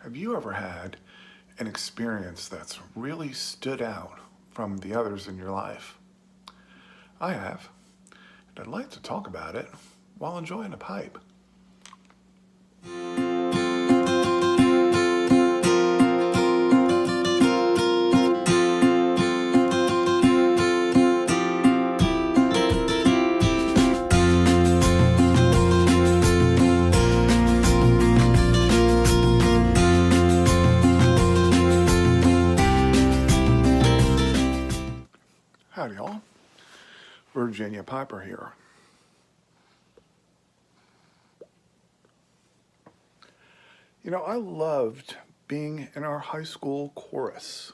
Have you ever had an experience that's really stood out from the others in your life? I have, and I'd like to talk about it while enjoying a pipe. Howdy, y'all. Virginia Piper here. You know, I loved being in our high school chorus.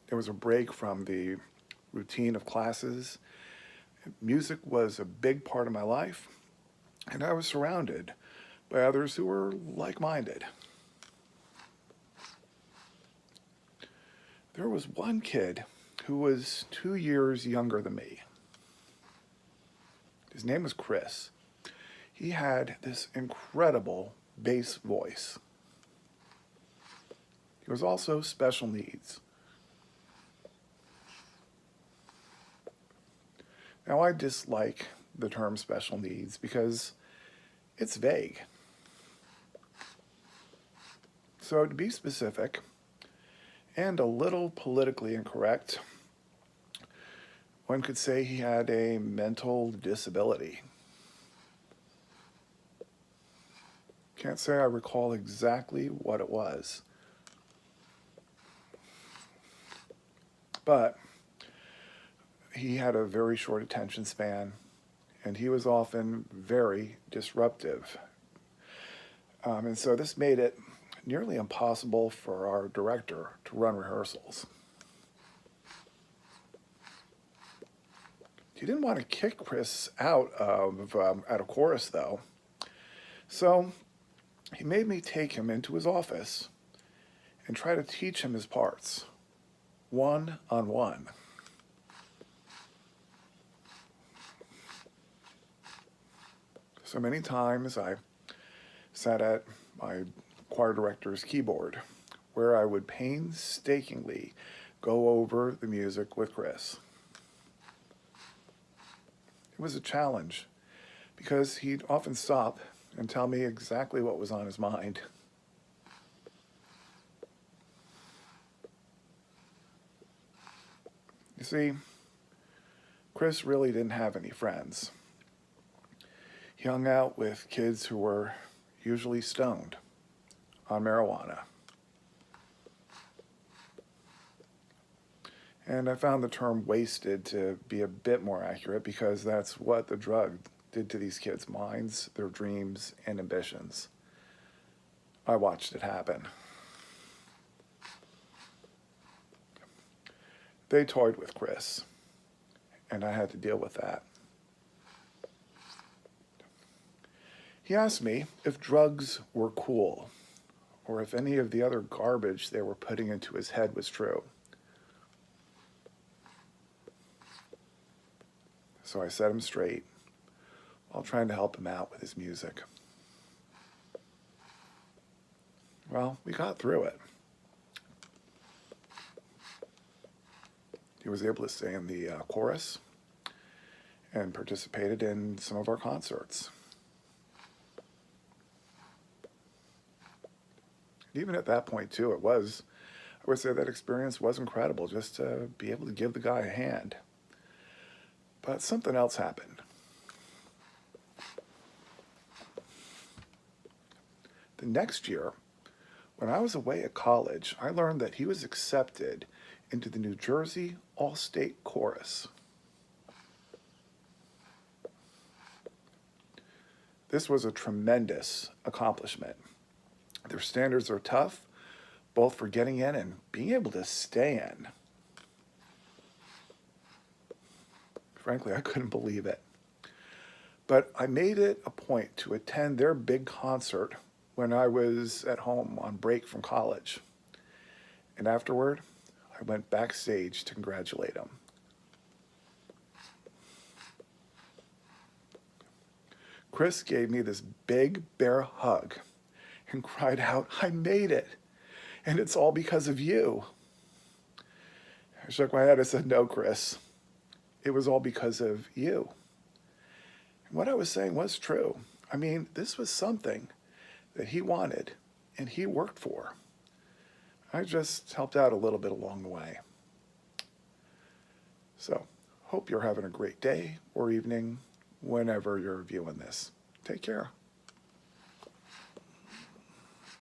There was a break from the routine of classes. Music was a big part of my life, and I was surrounded by others who were like-minded. There was one kid who was 2 years younger than me. His name was Chris. He had this incredible bass voice. He was also special needs. Now, I dislike the term special needs because it's vague. So to be specific and a little politically incorrect, one could say he had a mental disability. Can't say I recall exactly what it was. But he had a very short attention span, and he was often very disruptive. And so this made it nearly impossible for our director to run rehearsals. He didn't want to kick Chris out of chorus, though. So he made me take him into his office and try to teach him his parts, one-on-one. So many times I sat at my choir director's keyboard, where I would painstakingly go over the music with Chris. It was a challenge because he'd often stop and tell me exactly what was on his mind. You see, Chris really didn't have any friends. He hung out with kids who were usually stoned on marijuana. And I found the term wasted to be a bit more accurate because that's what the drug did to these kids' minds, their dreams, and ambitions. I watched it happen. They toyed with Chris, and I had to deal with that. He asked me if drugs were cool, or if any of the other garbage they were putting into his head was true. So I set him straight while trying to help him out with his music. Well, we got through it. He was able to stay in the chorus and participated in some of our concerts. Even at that point, too, I would say that experience was incredible, just to be able to give the guy a hand. But something else happened. The next year, when I was away at college, I learned that he was accepted into the New Jersey All-State Chorus. This was a tremendous accomplishment. Their standards are tough, both for getting in and being able to stay in. Frankly, I couldn't believe it. But I made it a point to attend their big concert when I was at home on break from college. And afterward, I went backstage to congratulate him. Chris gave me this big bear hug and cried out, "I made it, and it's all because of you." I shook my head. I said, "No, Chris, it was all because of you." And what I was saying was true. I mean, this was something that he wanted and he worked for. I just helped out a little bit along the way. So, hope you're having a great day or evening whenever you're viewing this. Take care.